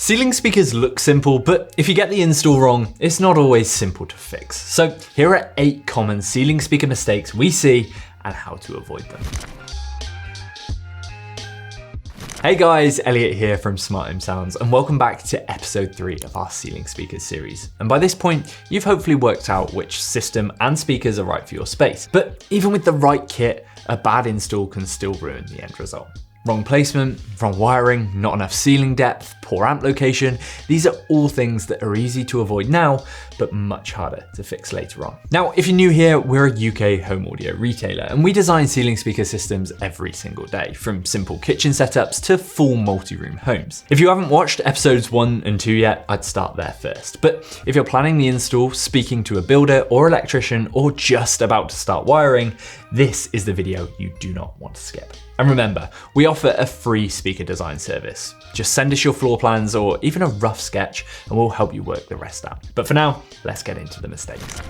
Ceiling speakers look simple, but if you get the install wrong, it's not always simple to fix. So here are 8 common ceiling speaker mistakes we see and how to avoid them. Hey guys, Elliot here from Smart Home Sounds, and welcome back to episode 3 of our ceiling speakers series. And by this point, you've hopefully worked out which system and speakers are right for your space. But even with the right kit, a bad install can still ruin the end result. Wrong placement, wrong wiring, not enough ceiling depth, poor amp location. These are all things that are easy to avoid now, but much harder to fix later on. Now, if you're new here, we're a UK home audio retailer, and we design ceiling speaker systems every single day, from simple kitchen setups to full multi-room homes. If you haven't watched episodes 1 and 2 yet, I'd start there first. But if you're planning the install, speaking to a builder or electrician, or just about to start wiring, this is the video you do not want to skip. And remember, we offer a free speaker design service. Just send us your floor plans or even a rough sketch and we'll help you work the rest out. But for now, let's get into the mistakes.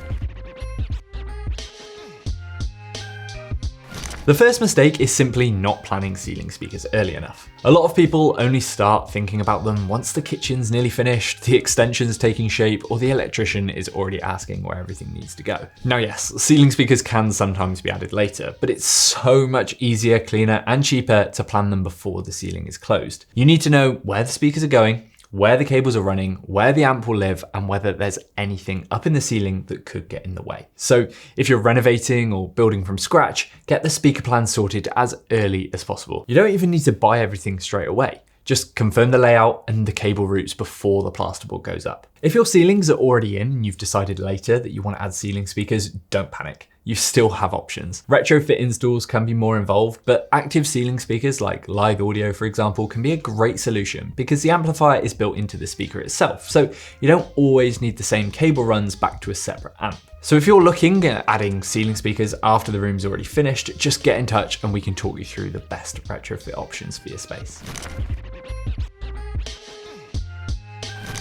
The first mistake is simply not planning ceiling speakers early enough. A lot of people only start thinking about them once the kitchen's nearly finished, the extension's taking shape, or the electrician is already asking where everything needs to go. Now yes, ceiling speakers can sometimes be added later, but it's so much easier, cleaner, and cheaper to plan them before the ceiling is closed. You need to know where the speakers are going, where the cables are running, where the amp will live, and whether there's anything up in the ceiling that could get in the way. So if you're renovating or building from scratch, get the speaker plan sorted as early as possible. You don't even need to buy everything straight away. Just confirm the layout and the cable routes before the plasterboard goes up. If your ceilings are already in and you've decided later that you want to add ceiling speakers, don't panic. You still have options. Retrofit installs can be more involved, but active ceiling speakers like live audio, for example, can be a great solution because the amplifier is built into the speaker itself, so you don't always need the same cable runs back to a separate amp. So if you're looking at adding ceiling speakers after the room's already finished, just get in touch and we can talk you through the best retrofit options for your space.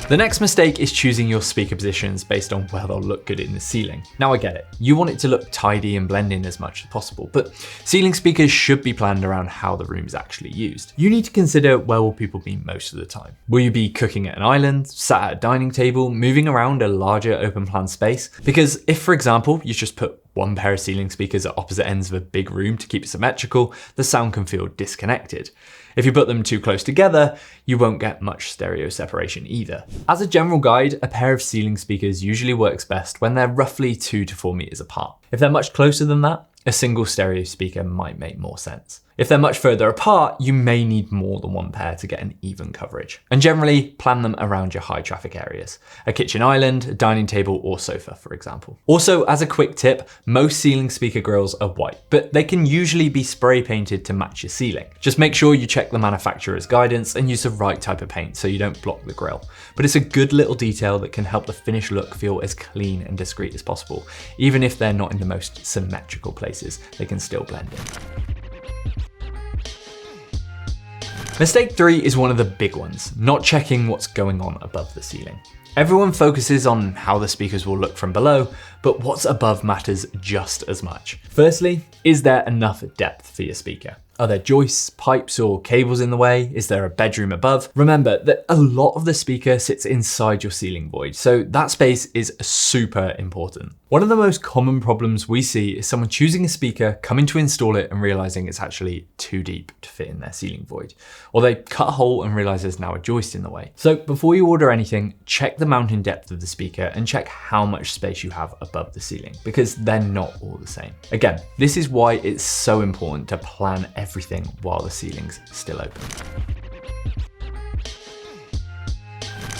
The next mistake is choosing your speaker positions based on where they'll look good in the ceiling. Now I get it, you want it to look tidy and blend in as much as possible, but ceiling speakers should be planned around how the room is actually used. You need to consider where will people be most of the time. Will you be cooking at an island, sat at a dining table, moving around a larger open plan space? Because if, for example, you just put one pair of ceiling speakers at opposite ends of a big room to keep it symmetrical, the sound can feel disconnected. If you put them too close together, you won't get much stereo separation either. As a general guide, a pair of ceiling speakers usually works best when they're roughly 2 to 4 meters apart. If they're much closer than that, a single stereo speaker might make more sense. If they're much further apart, you may need more than one pair to get an even coverage. And generally, plan them around your high traffic areas. A kitchen island, a dining table, or sofa, for example. Also, as a quick tip, most ceiling speaker grills are white, but they can usually be spray painted to match your ceiling. Just make sure you check the manufacturer's guidance and use the right type of paint so you don't block the grill. But it's a good little detail that can help the finished look feel as clean and discreet as possible. Even if they're not in the most symmetrical places, they can still blend in. Mistake 3 is one of the big ones, not checking what's going on above the ceiling. Everyone focuses on how the speakers will look from below, but what's above matters just as much. Firstly, is there enough depth for your speaker? Are there joists, pipes, or cables in the way? Is there a bedroom above? Remember that a lot of the speaker sits inside your ceiling void, so that space is super important. One of the most common problems we see is someone choosing a speaker, coming to install it and realizing it's actually too deep to fit in their ceiling void. Or they cut a hole and realize there's now a joist in the way. So before you order anything, check the mounting depth of the speaker and check how much space you have above the ceiling, because they're not all the same. Again, this is why it's so important to plan everything while the ceiling's still open.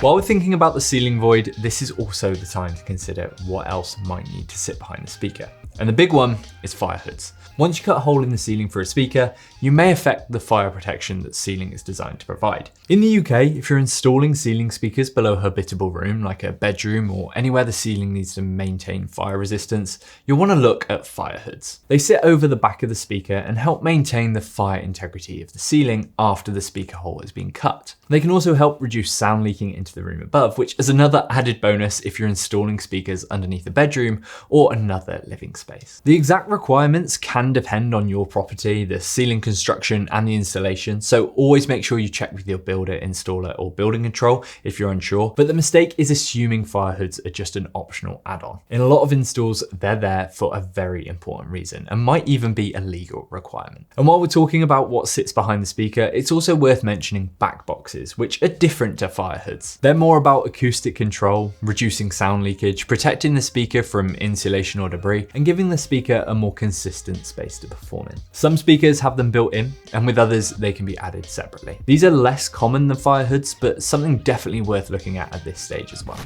While we're thinking about the ceiling void, this is also the time to consider what else might need to sit behind the speaker. And the big one is firehoods. Once you cut a hole in the ceiling for a speaker, you may affect the fire protection that ceiling is designed to provide. In the UK, if you're installing ceiling speakers below a habitable room, like a bedroom or anywhere the ceiling needs to maintain fire resistance, you'll want to look at firehoods. They sit over the back of the speaker and help maintain the fire integrity of the ceiling after the speaker hole has been cut. They can also help reduce sound leaking into into the room above, which is another added bonus if you're installing speakers underneath a bedroom or another living space. The exact requirements can depend on your property, the ceiling construction and the installation, so always make sure you check with your builder, installer or building control if you're unsure, but the mistake is assuming Firehoods are just an optional add-on. In a lot of installs, they're there for a very important reason and might even be a legal requirement. And while we're talking about what sits behind the speaker, it's also worth mentioning back boxes, which are different to Firehoods. They're more about acoustic control, reducing sound leakage, protecting the speaker from insulation or debris, and giving the speaker a more consistent space to perform in. Some speakers have them built in, and with others, they can be added separately. These are less common than Firehoods, but something definitely worth looking at this stage as well.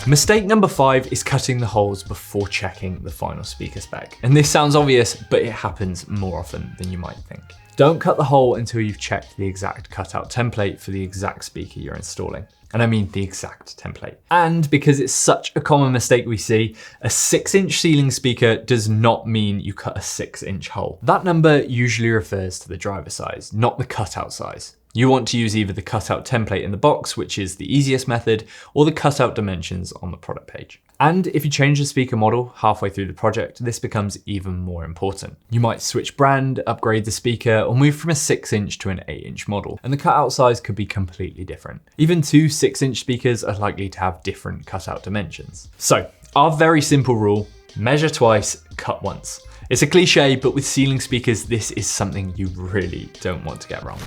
Mistake number 5 is cutting the holes before checking the final speaker spec. And this sounds obvious, but it happens more often than you might think. Don't cut the hole until you've checked the exact cutout template for the exact speaker you're installing. And I mean the exact template. And because it's such a common mistake we see, a 6-inch ceiling speaker does not mean you cut a 6-inch hole. That number usually refers to the driver size, not the cutout size. You want to use either the cutout template in the box, which is the easiest method, or the cutout dimensions on the product page. And if you change the speaker model halfway through the project, this becomes even more important. You might switch brand, upgrade the speaker, or move from a 6-inch to an 8-inch model, and the cutout size could be completely different. Even two 6-inch speakers are likely to have different cutout dimensions. So, our very simple rule, measure twice, cut once. It's a cliche, but with ceiling speakers, this is something you really don't want to get wrong.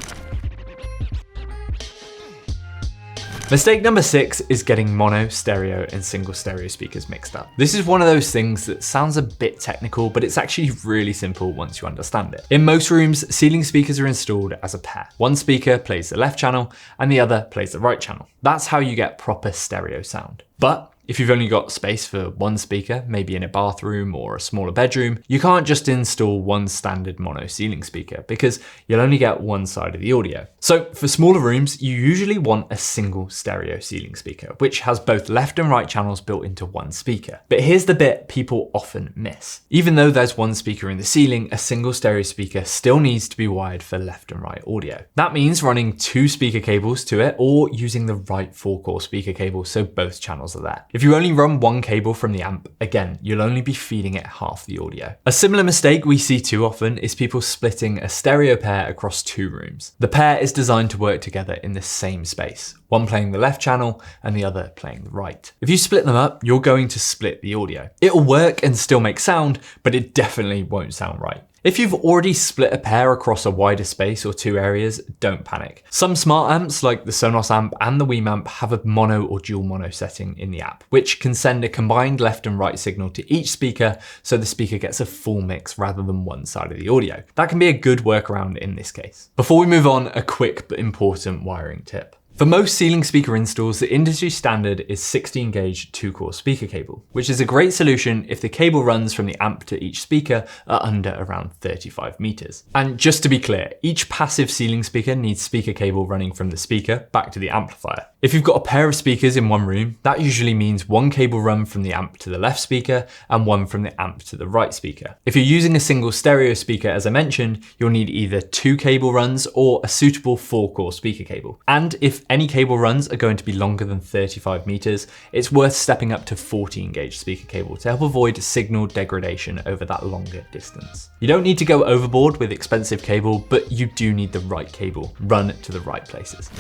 Mistake number 6 is getting mono, stereo, and single stereo speakers mixed up. This is one of those things that sounds a bit technical, but it's actually really simple once you understand it. In most rooms, ceiling speakers are installed as a pair. One speaker plays the left channel and the other plays the right channel. That's how you get proper stereo sound. But if you've only got space for one speaker, maybe in a bathroom or a smaller bedroom, you can't just install one standard mono ceiling speaker because you'll only get one side of the audio. So for smaller rooms, you usually want a single stereo ceiling speaker, which has both left and right channels built into one speaker. But here's the bit people often miss. Even though there's one speaker in the ceiling, a single stereo speaker still needs to be wired for left and right audio. That means running 2 speaker cables to it or using the right 4-core speaker cable so both channels are there. If you only run one cable from the amp, again, you'll only be feeding it half the audio. A similar mistake we see too often is people splitting a stereo pair across 2 rooms. The pair is designed to work together in the same space, one playing the left channel and the other playing the right. If you split them up, you're going to split the audio. It'll work and still make sound, but it definitely won't sound right. If you've already split a pair across a wider space or 2 areas, don't panic. Some smart amps like the Sonos amp and the Wii have a mono or dual mono setting in the app, which can send a combined left and right signal to each speaker so the speaker gets a full mix rather than one side of the audio. That can be a good workaround in this case. Before we move on, a quick but important wiring tip. For most ceiling speaker installs, the industry standard is 16 gauge 2-core speaker cable, which is a great solution if the cable runs from the amp to each speaker are under around 35 meters. And just to be clear, each passive ceiling speaker needs speaker cable running from the speaker back to the amplifier. If you've got a pair of speakers in one room, that usually means one cable run from the amp to the left speaker and one from the amp to the right speaker. If you're using a single stereo speaker, as I mentioned, you'll need either 2 cable runs or a suitable 4-core speaker cable. And if any cable runs are going to be longer than 35 meters, it's worth stepping up to 14 gauge speaker cable to help avoid signal degradation over that longer distance. You don't need to go overboard with expensive cable, but you do need the right cable run to the right places.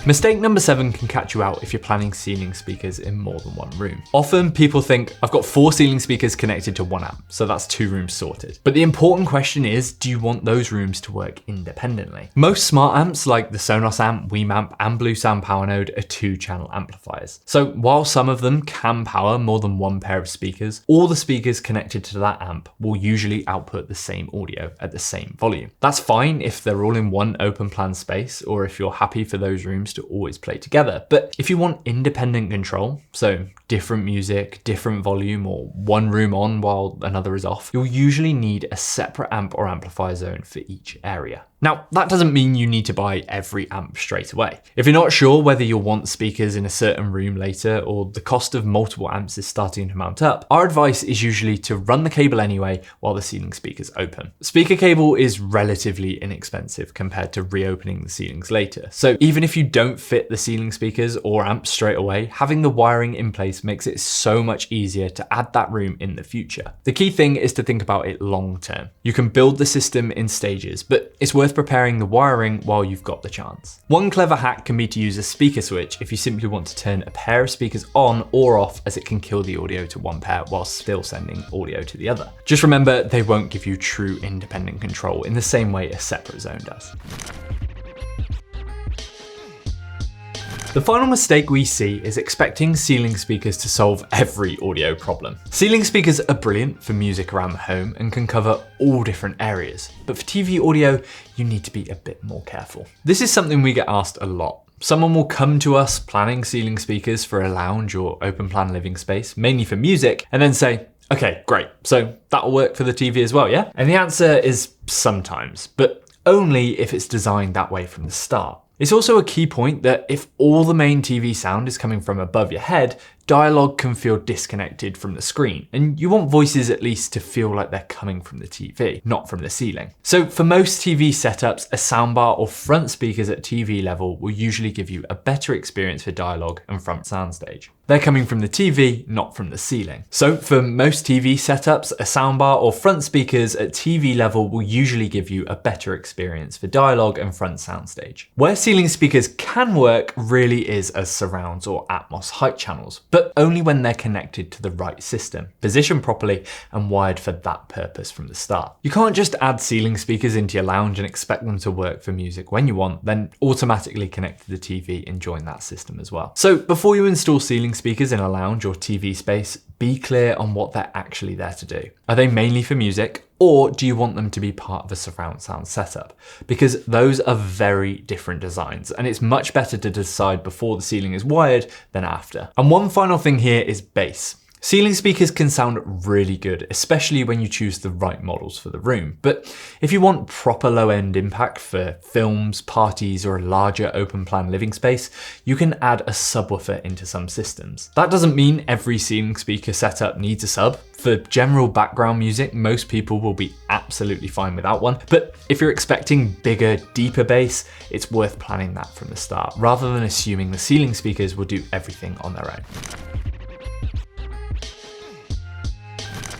Mistake number 7 can catch you out if you're planning ceiling speakers in more than one room. Often people think, I've got 4 ceiling speakers connected to one amp, so that's 2 rooms sorted. But the important question is, do you want those rooms to work independently? Most smart amps like the Sonos amp, Wii and Blue Sound Power Node are 2-channel amplifiers. So while some of them can power more than one pair of speakers, all the speakers connected to that amp will usually output the same audio at the same volume. That's fine if they're all in one open plan space, or if you're happy for those rooms to always play together. But if you want independent control, so different music, different volume, or one room on while another is off, you'll usually need a separate amp or amplifier zone for each area. Now, that doesn't mean you need to buy every amp straight away. If you're not sure whether you'll want speakers in a certain room later, or the cost of multiple amps is starting to mount up, our advice is usually to run the cable anyway while the ceiling speaker's open. Speaker cable is relatively inexpensive compared to reopening the ceilings later. So even if you don't fit the ceiling speakers or amps straight away, having the wiring in place makes it so much easier to add that room in the future. The key thing is to think about it long term. You can build the system in stages, but it's worth preparing the wiring while you've got the chance. One clever hack can be to use a speaker switch if you simply want to turn a pair of speakers on or off, as it can kill the audio to one pair while still sending audio to the other. Just remember, they won't give you true independent control in the same way a separate zone does. The final mistake we see is expecting ceiling speakers to solve every audio problem. Ceiling speakers are brilliant for music around the home and can cover all different areas, but for TV audio, you need to be a bit more careful. This is something we get asked a lot. Someone will come to us planning ceiling speakers for a lounge or open plan living space, mainly for music, and then say, okay, great, so that'll work for the TV as well, yeah? And the answer is sometimes, but only if it's designed that way from the start. It's also a key point that if all the main TV sound is coming from above your head, dialogue can feel disconnected from the screen, and you want voices at least to feel like they're coming from the TV, not from the ceiling. So for most TV setups, a soundbar or front speakers at TV level will usually give you a better experience for dialogue and front soundstage. They're coming from the TV, not from the ceiling. So for most TV setups, a soundbar or front speakers at TV level will usually give you a better experience for dialogue and front soundstage. Where ceiling speakers can work really is as surrounds or Atmos height channels, but only when they're connected to the right system, positioned properly and wired for that purpose from the start. You can't just add ceiling speakers into your lounge and expect them to work for music when you want, then automatically connect to the TV and join that system as well. So before you install ceiling speakers in a lounge or TV space, be clear on what they're actually there to do. Are they mainly for music, or do you want them to be part of a surround sound setup? Because those are very different designs, and it's much better to decide before the ceiling is wired than after. And one final thing here is bass. Ceiling speakers can sound really good, especially when you choose the right models for the room. But if you want proper low-end impact for films, parties, or a larger open plan living space, you can add a subwoofer into some systems. That doesn't mean every ceiling speaker setup needs a sub. For general background music, most people will be absolutely fine without one. But if you're expecting bigger, deeper bass, it's worth planning that from the start, rather than assuming the ceiling speakers will do everything on their own.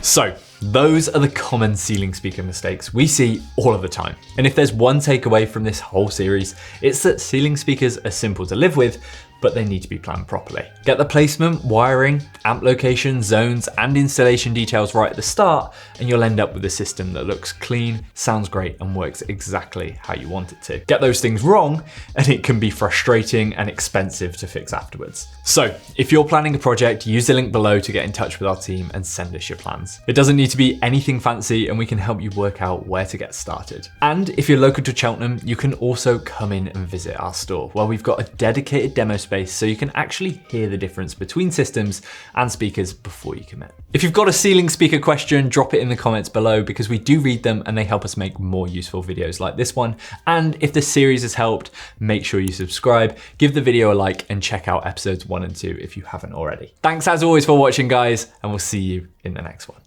So those are the common ceiling speaker mistakes we see all of the time. And if there's one takeaway from this whole series, it's that ceiling speakers are simple to live with, but they need to be planned properly. Get the placement, wiring, amp location, zones, and installation details right at the start, and you'll end up with a system that looks clean, sounds great, and works exactly how you want it to. Get those things wrong, and it can be frustrating and expensive to fix afterwards. So if you're planning a project, use the link below to get in touch with our team and send us your plans. It doesn't need to be anything fancy, and we can help you work out where to get started. And if you're local to Cheltenham, you can also come in and visit our store, where we've got a dedicated demo space so you can actually hear the difference between systems and speakers before you commit. If you've got a ceiling speaker question, drop it in the comments below, because we do read them and they help us make more useful videos like this one. And if this series has helped, make sure you subscribe, give the video a like, and check out episodes 1 and 2 if you haven't already. Thanks as always for watching, guys, and we'll see you in the next one.